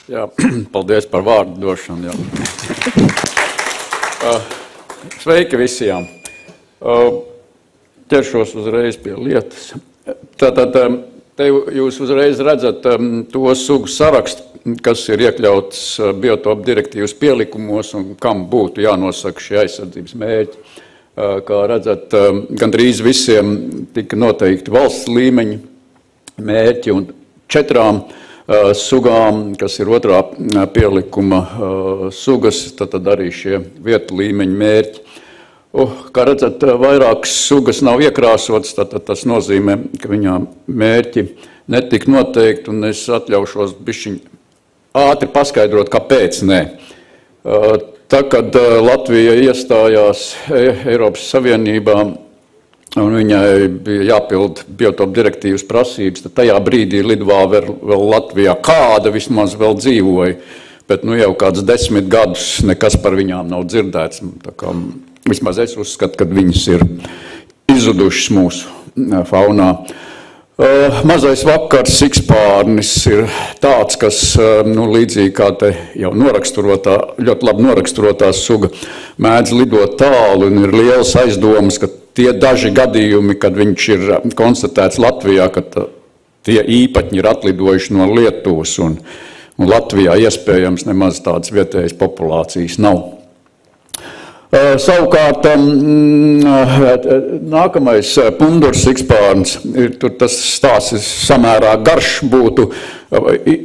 Jā, paldies par vārdu došanu. Jā. Sveiki visiem. Ķeršos uzreiz pie lietas. Tātad te jūs uzreiz redzat to sugu sarakstu, kas ir iekļauts biotopu direktīvas pielikumos un kam būtu jānosaka šie aizsardzības mērķi. Kā redzat, gandrīz visiem tika noteikti valsts līmeņa mērķi un 4 sugām, kas ir 2. pielikuma sugas, tad arī šie vietu līmeņa mērķi. Kā redzat, vairākas sugas nav iekrāsotas, tad tas nozīmē, ka viņām mērķi netika noteikti, un es atļaušos bišķiņ ātri paskaidrot, kāpēc nē. Tā, kad Latvija iestājās Eiropas Savienībā, un viņai bija jāpild biotopu direktīvas prasības, tad tajā brīdī lidvāve vēl Latvijā kāda vismaz vēl dzīvoja, bet jau kāds 10 gadus nekas par viņām nav dzirdēts. Tā kā, vismaz es uzskatu, ka viņas ir izzudušas mūsu faunā. Mazais vakars sikspārnis ir tāds, kas līdzīgi kā te jau ļoti labi noraksturotā suga mēdz lidot tālu un ir liels aizdomas, ka tie daži gadījumi, kad viņš ir konstatēts Latvijā, ka tie īpaņi ir atlidojuši no Lietuvas un Latvijā iespējams nemaz tādas vietējas populācijas nav. Savukārt, nākamais pundurs sikspārns, tas stāsts samērā garš būtu,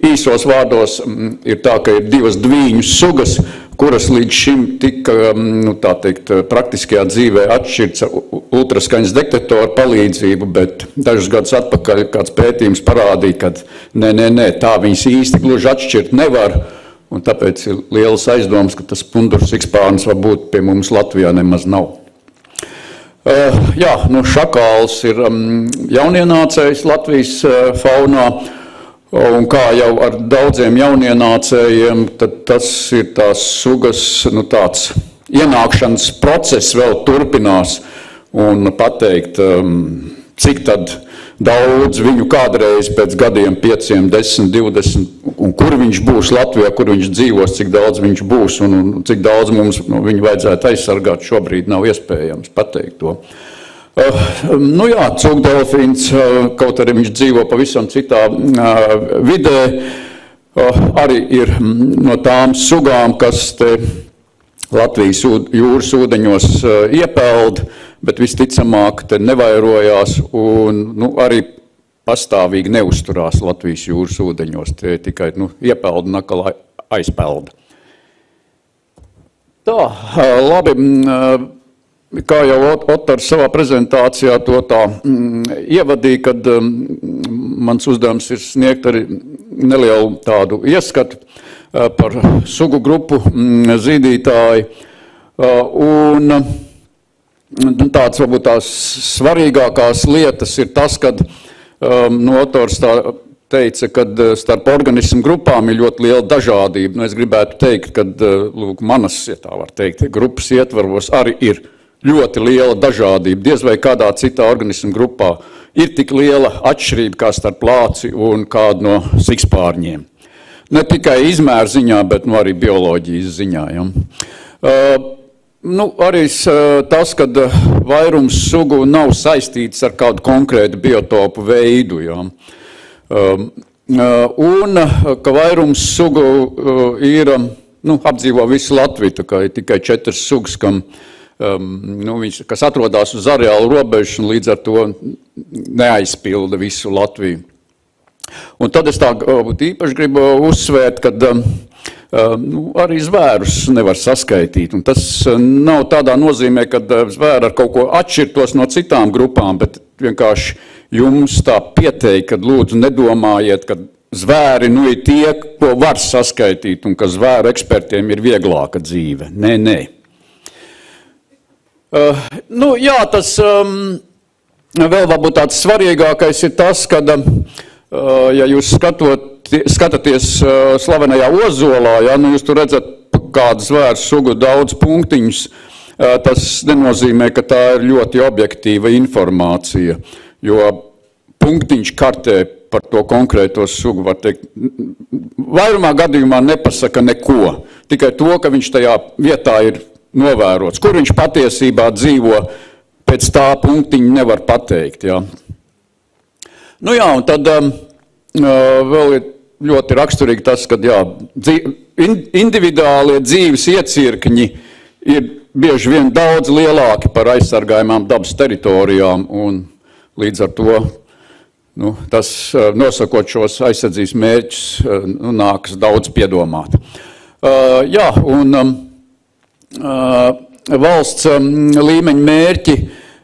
īsos vārdos ir tā, ka ir 2 dvīņu sugas, kuras līdz šim tika, tā teikt, praktiskajā dzīvē atšķirts ar ultraskaņas detektoru palīdzību, bet dažus gadus atpakaļ kāds pētījums parādīja, ka nē, tā viņas īsti gluži atšķirt nevar, un tāpēc ir lielas aizdomas, ka tas pundurs sikspārns varbūt pie mums Latvijā nemaz nav. Jā, šakāls ir jaunienācējs Latvijas faunā, un kā jau ar daudziem jaunienācējiem, tad tas ir tās sugas, tāds ienākšanas process vēl turpinās, un pateikt, cik tad daudz viņu kādreiz pēc gadiem 5, 10, 20, un kur viņš būs Latvijā, kur viņš dzīvos, cik daudz viņš būs, un cik daudz mums viņu vajadzētu aizsargāt, šobrīd nav iespējams pateikt to. Jā, cūkdelfīns, kaut arī viņš dzīvo pavisam citā vidē, arī ir no tām sugām, kas te Latvijas jūras ūdeņos iepeld, bet visticamāk te nevairojās un arī pastāvīgi neuzturās Latvijas jūras ūdeņos, tie tikai iepeld un atkal aizpeld. Tā, labi. Kā jau Otars savā prezentācijā to tā ievadīja, kad mans uzdevums ir sniegt arī nelielu tādu ieskatu par sugu grupu zīdītāji. Un tāds varbūt tās svarīgākās lietas ir tas, kad Otars tā teica, ka starp organismu grupām ir ļoti liela dažādība. Es gribētu teikt, ka manas, ja tā var teikt, grupas ietvaros arī ir ļoti liela dažādība. Diez vai kādā citā organismu grupā ir tik liela atšķirība kā starp lāci un kādu no sikspārņiem. Ne tikai izmēra ziņā, bet arī bioloģijas ziņā. Ja. Arī tas, ka vairums sugu nav saistīts ar kādu konkrētu biotopu veidu. Ja. Un ka vairums sugu ir, apdzīvo visu Latviju, tā kā ir tikai 4 sugas, kas atrodas uz areālu robežu un līdz ar to neaizpilda visu Latviju. Un tad es tā īpaši gribu uzsvērt, ka arī zvērus nevar saskaitīt. Un tas nav tādā nozīmē, ka zvēri ar kaut ko atšķirtos no citām grupām, bet vienkārši jums tā pieteikt, ka lūdzu nedomājiet, ka zvēri ir tie, ko var saskaitīt, un ka zvēru ekspertiem ir vieglāka dzīve. Nē. Jā, tas vēl varbūt tāds svarīgākais ir tas, ka, ja jūs skatāties slavenajā Ozolā, ja, jūs tur redzat kādu zvēru sugu daudz punktiņus, tas nenozīmē, ka tā ir ļoti objektīva informācija, jo punktiņš kartē par to konkrēto sugu, var teikt, vairumā gadījumā nepasaka neko, tikai to, ka viņš tajā vietā ir novērots. Kur viņš patiesībā dzīvo, pēc tā punktiņa nevar pateikt. Jā. Nu jā, un tad vēl ir ļoti raksturīgi tas, ka jā, individuālie dzīves iecirkņi ir bieži vien daudz lielāki par aizsargājumām dabas teritorijām, un līdz ar to tas, nosakot šos aizsardzības mērķus, nākas daudz piedomāt. Jā, un valsts līmeņa mērķi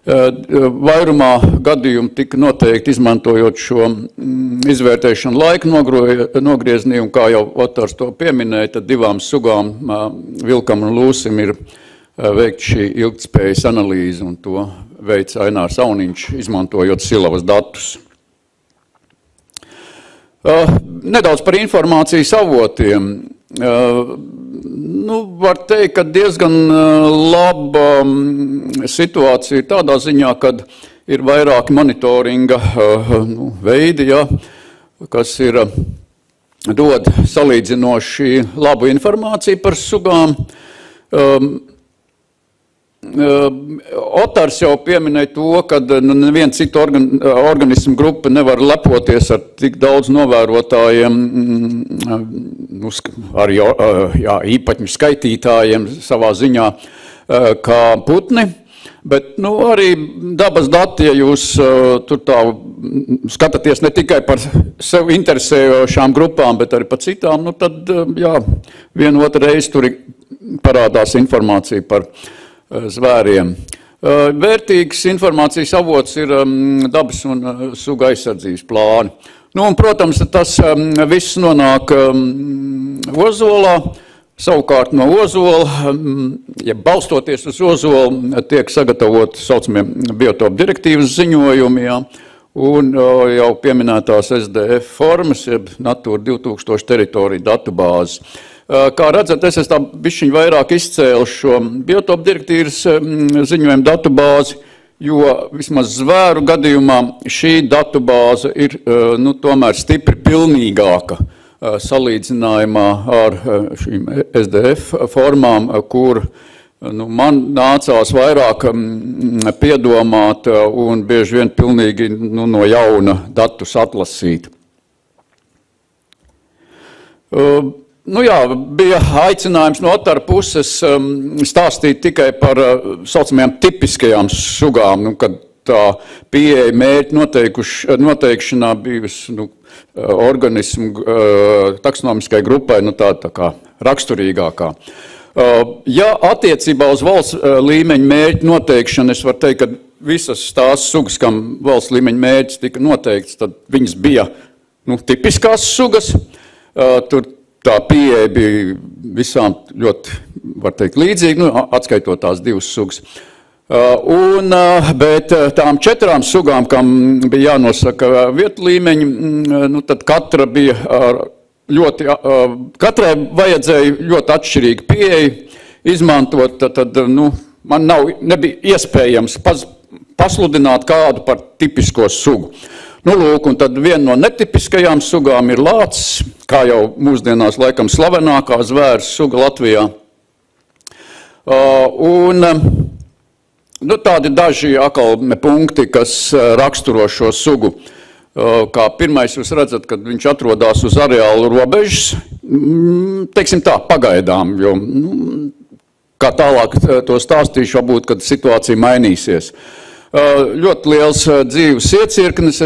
vairumā gadījumu tika noteikti izmantojot šo izvērtēšanu laika nogrieznī, un kā jau Otars to pieminēja, tad divām sugām, vilkam un lūsim, ir veikt šī ilgtspējas analīze, un to veids Ainārs Auniņš, izmantojot Silavas datus. Nedaudz par informācijas avotiem. Var teikt, ka diezgan laba situācija ir tādā ziņā, kad ir vairāki monitoringa veidi, ja, kas ir dod salīdzinoši labu informāciju par sugām. Otars jau pieminēja to, ka neviena cita organismu grupa nevar lepoties ar tik daudz novērotājiem, ar īpaņu skaitītājiem savā ziņā kā putni, bet arī dabas dati, ja jūs tur tā skatāties ne tikai par sev interesējošām grupām, bet arī par citām, tad vienu otru reizi tur parādās informācija par zvēriem. Vērtīgs informācijas avots ir dabas un suga aizsardzības plāni. Un, protams, tas viss nonāk ozolā, savukārt no ozola, ja balstoties uz ozolu, tiek sagatavot saucamie biotopu direktīvas ziņojumi, un jau pieminētās SDF formas, jeb Natūra 2000 teritoriju datubāzes. Kā redzat, es tā bišķiņ vairāk izcēlu šo biotopu direktīvas ziņojumu datubāzi, jo vismaz zvēru gadījumā šī datubāze ir tomēr stipri pilnīgāka salīdzinājumā ar šīm SDF formām, kur man nācās vairāk piedomāt un bieži vien pilnīgi no jauna datus atlasīt. Bija aicinājums no Otara puses stāstīt tikai par saucamajām tipiskajām sugām, kad tā pieeja mērķu noteikšanā bijusi organismu taksonomiskai grupai tā kā raksturīgākā. Ja attiecībā uz valsts līmeņa mērķu noteikšanu, es varu teikt, ka visas tās sugas, kam valsts līmeņa mērķis tika noteikts, tad viņas bija tipiskās sugas, tur tā pieeja bija visām ļoti, var teikt, līdzīga, atskaitot tās divas sugas. Bet tām 4 sugām, kam bija jānosaka vietu līmeņi, tad katra bija katrai vajadzēja ļoti atšķirīga pieeja izmantot, tad man nebija iespējams pasludināt kādu par tipisko sugu. Lūk, un tad viena no netipiskajām sugām ir lācis, kā jau mūsdienās laikam slavenākā zvērs suga Latvijā. Tādi daži atkal punkti, kas raksturo šo sugu. Kā pirmais jūs redzat, kad viņš atrodas uz areālu robežas, teiksim tā, pagaidām, jo kā tālāk to stāstīšu, varbūt, kad situācija mainīsies. Ļoti liels dzīves iecirknis,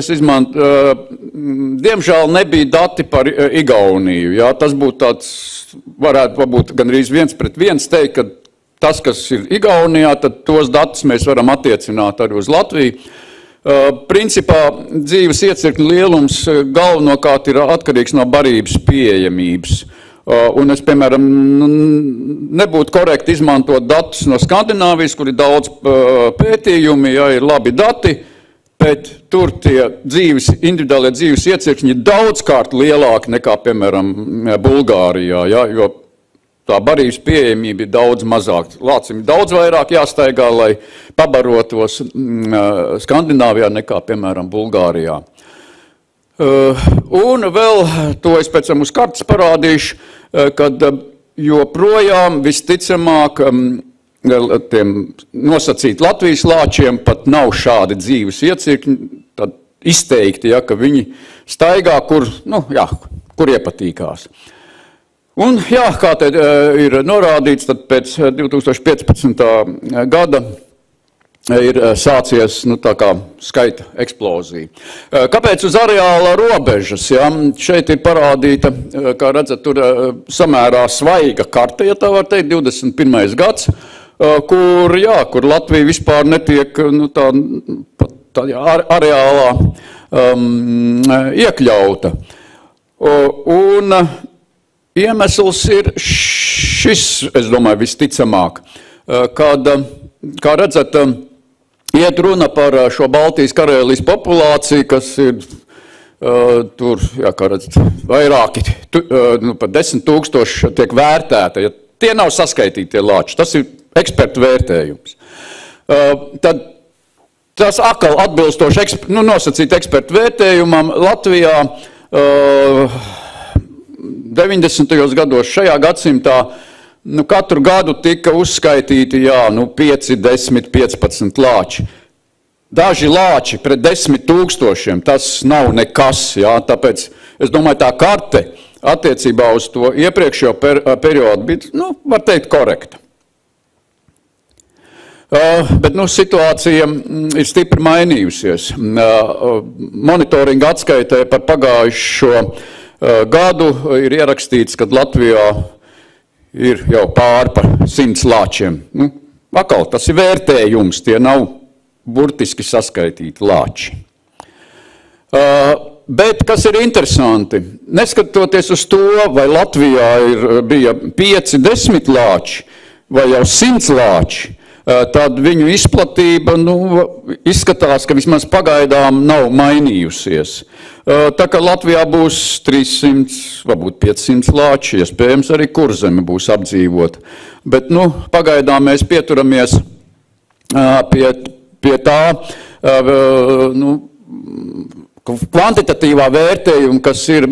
diemžēl nebija dati par Igauniju. Jā, tas būtu tāds, varētu gandrīz 1:1 teikt, ka tas, kas ir Igaunijā, tad tos datus mēs varam attiecināt arī uz Latviju. Principā dzīves iecirkņu lielums galvenokārt ir atkarīgs no barības pieejamības. Un es, piemēram, nebūtu korekti izmantot datus no Skandināvijas, kur ir daudz pētījumi, ir labi dati, bet tur tie individuālie dzīves iecirkņi ir daudzkārt lielāki nekā, piemēram, Bulgārijā, jo tā barības pieejamība ir daudz mazāk. Lācim ir daudz vairāk jāstaigā, lai pabarotos Skandināvijā nekā, piemēram, Bulgārijā. Un vēl to es pēc tam uz kartes parādīšu, kad joprojām visticamāk tiem nosacīt Latvijas lāčiem pat nav šādi dzīves iecirkņi, tad izteikti, ja, ka viņi staigā, kur iepatīkās. Un, jā, kā te ir norādīts, tad pēc 2015. Gada ir sācies tā kā skaita eksplozija. Kāpēc uz areāla robežas? Ja? Šeit ir parādīta, kā redzat, tur samērā svaiga karte, ja tā var teikt, 21. gads, kur Latvija vispār netiek tā areālā iekļauta. Un iemesls ir šis, es domāju, visticamāk, kad, kā redzat, iet runa par šo Baltijas Karēlijas populāciju, kas ir tur, jā, kā redzat, vairāki, par 10 000 tiek vērtēta. Ja tie nav saskaitīti tie lāči, tas ir ekspertu vērtējums. Tad tas atkal atbilstoši nosacīt ekspertu vērtējumam Latvijā 90. gados šajā gadsimtā katru gadu tika uzskaitīti 5, 10, 15 lāči. Daži lāči pret 10 000, tas nav nekas, jā, tāpēc es domāju, tā karte attiecībā uz to iepriekšējo periodu bija, var teikt, korekta. Bet situācija ir stipri mainījusies. Monitoringa atskaitē par pagājušo gadu ir ierakstīts, ka Latvijā ir jau pār par 100 lāčiem. Atkal, tas ir vērtējums, tie nav burtiski saskaitīti lāči. Bet, kas ir interesanti, neskatoties uz to, vai Latvijā bija 5, 10 lāči vai jau 100 lāči, tad viņu izplatība izskatās, ka vismaz pagaidām nav mainījusies. Tā kā Latvijā būs 300, varbūt 500 lāči, iespējams arī Kurzeme būs apdzīvota. Bet pagaidām mēs pieturamies pie tā kvantitatīvā vērtējuma, kas ir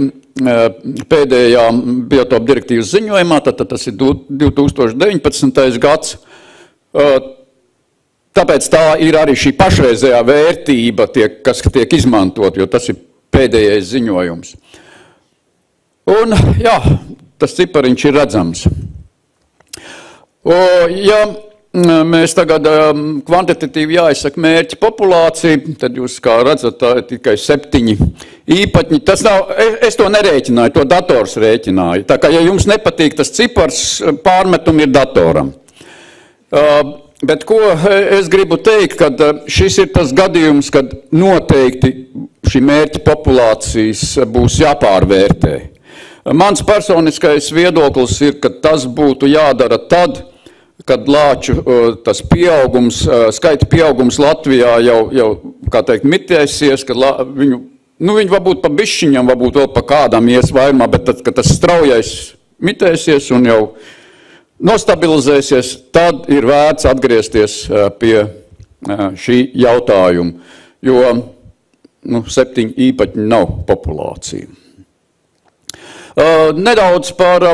pēdējā biotopu direktīvas ziņojumā, tad tas ir 2019. gads. Tāpēc tā ir arī šī pašreizējā vērtība, kas tiek izmantot, jo tas ir pēdējais ziņojums. Un, jā, tas cipariņš ir redzams. Ja mēs tagad kvantitatīvi jāizsaka mērķa populācija, tad jūs, kā redzat, tā ir tikai 7 īpatņi. Tas nav, es to nerēķināju, to dators rēķināju. Tā kā, ja jums nepatīk tas cipars, pārmetumi ir datoram. Bet ko es gribu teikt, kad šis ir tas gadījums, kad noteikti šī mērķa populācijas būs jāpārvērtē. Mans personiskais viedoklis ir, ka tas būtu jādara tad, kad lāču tas pieaugums, skaita pieaugums Latvijā jau kā teikt, mitēsies, kad viņi varbūt pa bišķiņam, varbūt vēl pa kādam ies vairumā, bet tad, kad tas straujais mitēsies un jau nostabilizēsies, tad ir vērts atgriezties pie šī jautājuma, jo 7 īpatņi nav populācija. Nedaudz par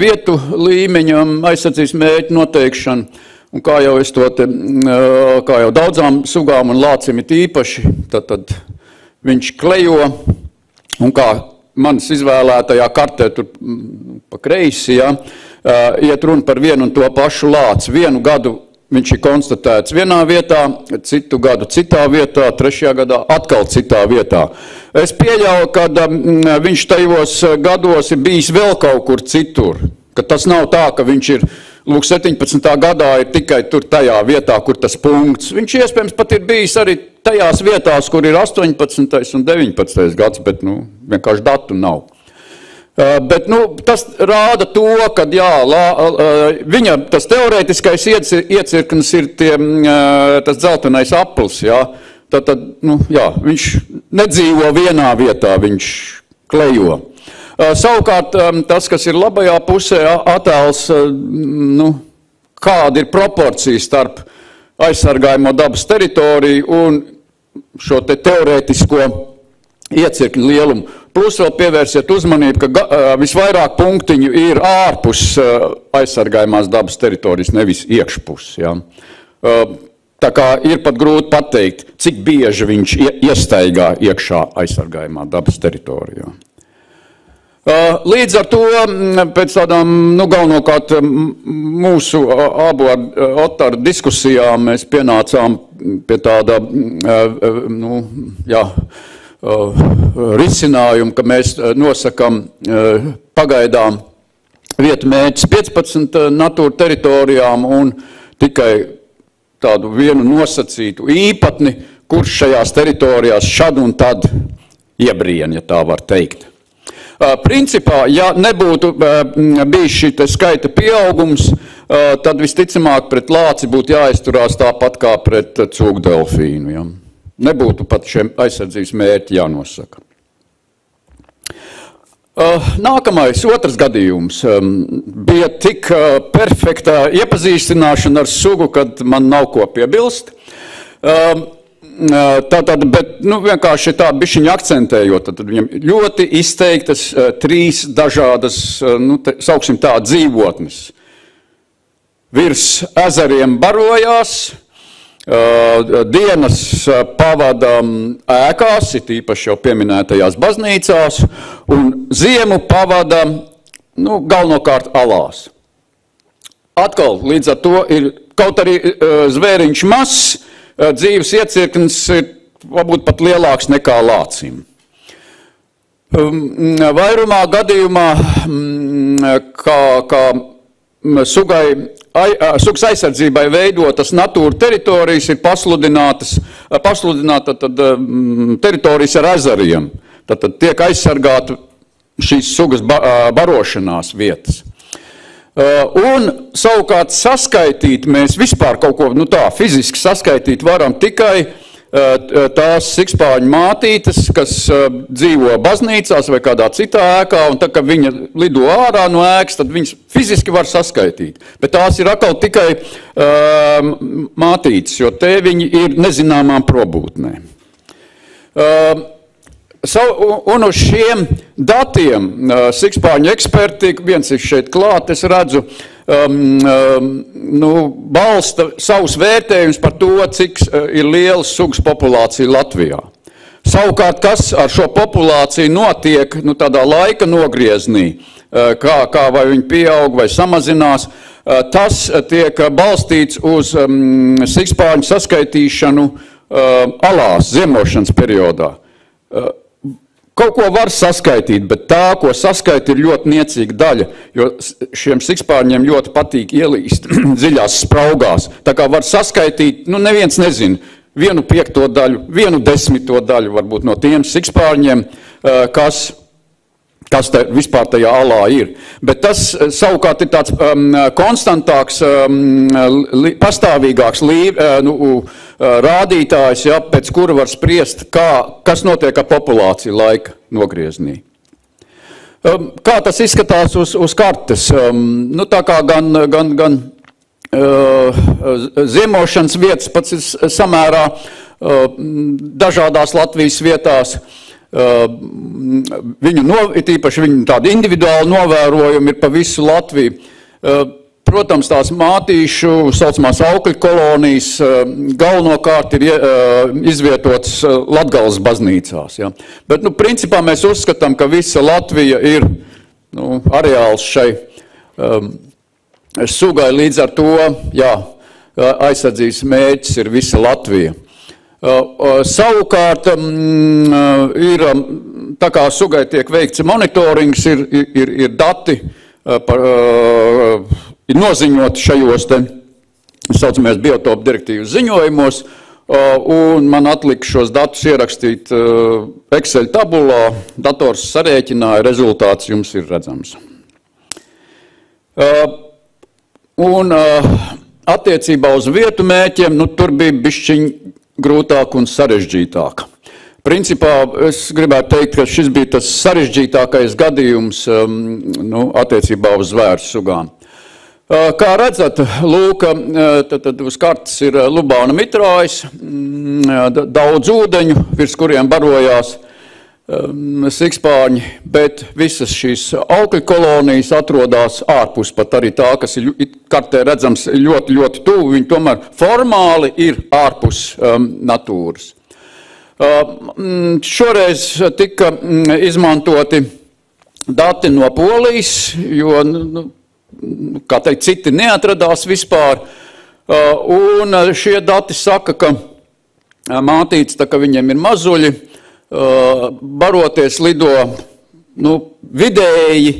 vietu līmeņa aizsardzības mērķu noteikšanu, un kā jau daudzām sugām un lācim ir īpaši, tad viņš klejo, un kā manas izvēlētajā kartē tur pa kreisi, iet runa par vienu un to pašu lāci. Vienu gadu viņš ir konstatēts vienā vietā, citu gadu citā vietā, 3. gadā atkal citā vietā. Es pieļauju, ka viņš tajos gados ir bijis vēl kaut kur citur, ka tas nav tā, ka viņš ir, 17. gadā ir tikai tur tajā vietā, kur tas punkts. Viņš iespējams pat ir bijis arī tajās vietās, kur ir 18. un 19. gads, bet vienkārši datu nav. Bet tas rāda to, ka viņa tas teorētiskais iecirknis ir tas dzeltenais aplis. Tad viņš nedzīvo vienā vietā, viņš klejo. Savukārt tas, kas ir labajā pusē attēls, kāda ir proporcija starp aizsargājamo dabas teritoriju un šo te teorētisko iecirkņu lielumu. Plus vēl pievērsiet uzmanību, ka visvairāk punktiņu ir ārpus aizsargājumās dabas teritorijas, nevis iekšpus. Ja. Tā kā ir pat grūti pateikt, cik bieži viņš iestaigā iekšā aizsargājumā dabas teritorijā. Līdz ar to, pēc tādām, galvenokārt mūsu abu ar Otaru diskusijām, mēs pienācām pie tāda, risinājumu, ka mēs nosakam pagaidām vietu mērķis 15 natūra teritorijām un tikai tādu vienu nosacītu īpatni, kurš šajās teritorijās šad un tad iebrien, ja tā var teikt. Principā, ja nebūtu bijis šī skaita pieaugums, tad visticamāk pret lāci būtu jāizturās tāpat kā pret cūkdelfīnu. Ja? Nebūtu pat šiem aizsardzības mērķi jānosaka. Nākamais, otrs gadījums, bija tik perfekta iepazīstināšana ar sugu, kad man nav ko piebilst. Tātad, bet vienkārši tā bišķiņa akcentējot, tad viņam ļoti izteiktas trīs dažādas, sauksim tā, dzīvotnes. Virs ezeriem barojās, dienas pavada ēkās, it īpaši jau pieminētajās baznīcās, un ziemu pavada, galvenokārt alās. Atkal, līdz ar to ir kaut arī zvēriņš mazs, dzīves iecirknis ir varbūt pat lielāks nekā lācim. Vairumā gadījumā, kā sugas aizsardzībai veidotas natūra teritorijas ir pasludināta teritorijas ar ezeriem. Tad tiek aizsargāta šīs sugas barošanās vietas. Un savukārt saskaitīt mēs vispār kaut ko, fiziski saskaitīt varam tikai tās sikspāņu mātītes, kas dzīvo baznīcās vai kādā citā ēkā, un tā, ka viņa lido ārā no ēkas, tad viņas fiziski var saskaitīt. Bet tās ir atkal tikai mātītes, jo te viņi ir nezināmām probūtnēm. Un uz šiem datiem sikspāņu eksperti, viens ir šeit klāt, es redzu, balsta savus vērtējumus par to, cik ir liela sugas populācija Latvijā. Savukārt, kas ar šo populāciju notiek tādā laika nogrieznī, kā vai viņi pieaug vai samazinās, tas tiek balstīts uz sikspāņu saskaitīšanu alās ziemošanas periodā. Kaut ko var saskaitīt, bet tā, ko saskait, ir ļoti niecīga daļa, jo šiem sikspārņiem ļoti patīk ielīst dziļās spraugās. Tā kā var saskaitīt, neviens nezina, 1/5 daļu, 1/10 daļu varbūt no tiem sikspārņiem, kas vispār tajā alā ir. Bet tas savukārt ir tāds konstantāks, pastāvīgāks rādītājs, ja, pēc kura var spriest, kas notiek ar populāciju laika nogrieznī. Kā tas izskatās uz kartes? Tā kā gan ziemošanas vietas pats ir samērā dažādās Latvijas vietās, tīpaši viņu tādi individuāli novērojumi ir pa visu Latviju. Protams, tās mātīšu, saucamās aukļu kolonijas, galvenokārt ir izvietotas Latgales baznīcās. Ja. Bet, principā mēs uzskatām, ka visa Latvija ir areāls šai sugai, līdz ar to, aizsardzības mērķis ir visa Latvija. Savukārt, tā kā sugai tiek veikts monitorings, ir dati, ir noziņoti šajos saucamies biotopu direktīvas ziņojumos, un man atlika šos datus ierakstīt Excel tabulā, dators sarēķināja, rezultāts jums ir redzams. Un attiecībā uz vietu mērķiem, tur bija bišķiņ grūtāk un sarežģītāk. Principā es gribētu teikt, ka šis bija tas sarežģītākais gadījums attiecībā uz zvēru sugām. Kā redzat, lūk, tad uz kartes ir Lubāna mitrājs, daudz ūdeņu, virs kuriem barojās sikspārņi, bet visas šīs augļu kolonijas atrodas ārpus pat arī tā, kas ir kartē redzams ļoti, ļoti tuvu, viņi tomēr formāli ir ārpus natūras. Šoreiz tika izmantoti dati no Polijas, jo, kā teikt, citi neatradās vispār, un šie dati saka, ka mātītes, tā kā viņiem ir mazuļi, baroties lido vidēji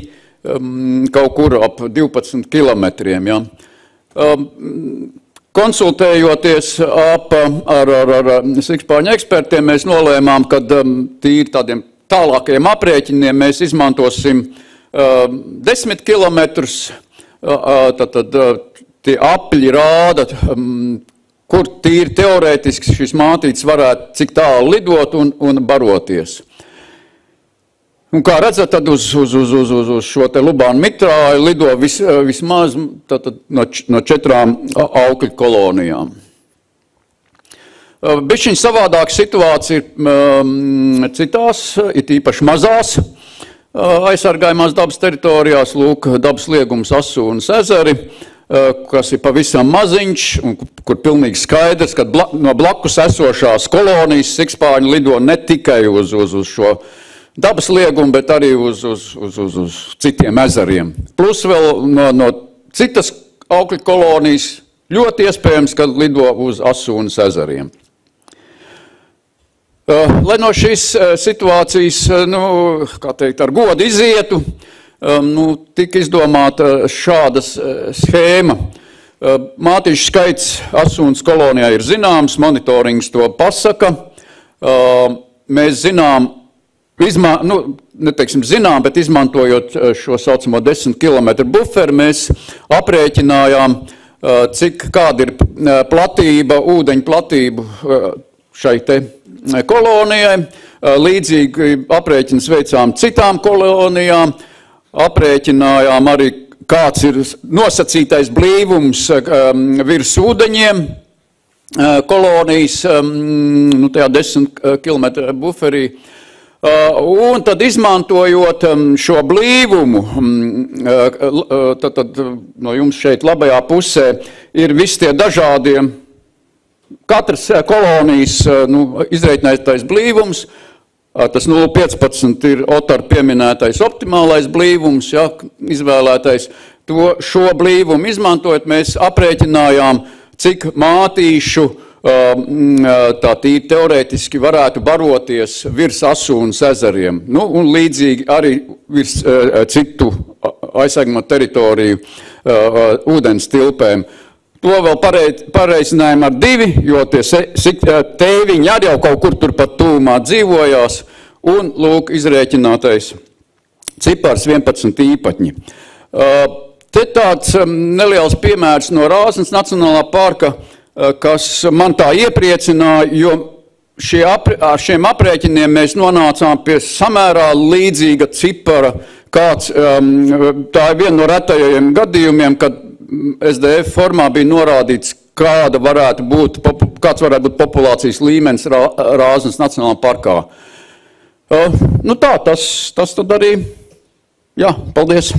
kaut kur ap 12 kilometriem. Ja. Konsultējoties ar sikspārņu ekspertiem, mēs nolēmām, ka tīri tādiem tālākajiem aprēķiniem mēs izmantosim 10 kilometrus, tad tie apļi rāda, kur tīri teorētiski šis mātītes varētu cik tālu lidot un baroties. Un kā redzat, tad uz šo te Lubānu mitrāju lido vismaz no 4 augļu kolonijām. Bišķiņ savādāka situācija ir citās, it īpaši mazās aizsargājumās dabas teritorijās, lūk, dabas liegums Asūnas ezeri, kas ir pavisam maziņš, un kur pilnīgi skaidrs, ka no blakus esošās kolonijas sikspārņi lido ne tikai uz šo dabas liegumu, bet arī uz citiem ezeriem. Plus vēl no citas augļu kolonijas ļoti iespējams, ka lido uz Asūnas ezeriem. Lai no šīs situācijas, kā teikt, ar godu izietu, tika izdomāta šāda schēma. Mātīšu skaits Asūnas kolonijā ir zināms, monitorings to pasaka. Mēs zinām, bet izmantojot šo saucamo 10 km buferu, mēs aprēķinājām, kāda ir platība, ūdeņu platību šai te kolonijai. Līdzīgi aprēķins veicām citām kolonijām. Aprēķinājām arī, kāds ir nosacītais blīvums virs ūdeņiem kolonijas, tajā 10 km buferī. Un tad izmantojot šo blīvumu, tad no jums šeit labajā pusē ir visi tie dažādie, katras kolonijas izreikinātais blīvums. Tas 0,15 ir Otar pieminētais optimālais blīvums, ja, izvēlētais. Šo blīvumu izmantojot, mēs aprēķinājām, cik mātīšu tā tīri teorētiski varētu baroties virs Asūnas ezeriem. Un līdzīgi arī virs citu aizsargāmo teritoriju ūdens tilpēm. To vēl pareizinājām ar 2, jo tie tēviņi arī jau kaut kur turpat tuvumā dzīvojās, un, lūk, izrēķinātais cipars 11 īpatņi. Te tāds neliels piemērs no Rāznas Nacionālā parka, kas man tā iepriecināja, jo ar šiem aprēķiniem mēs nonācām pie samērā līdzīga cipara, tā ir viena no retajiem gadījumiem, kad SDF formā bija norādīts, kāds varētu būt populācijas līmenis Rāznas Nacionālā parkā. Tas tad arī, jā, paldies.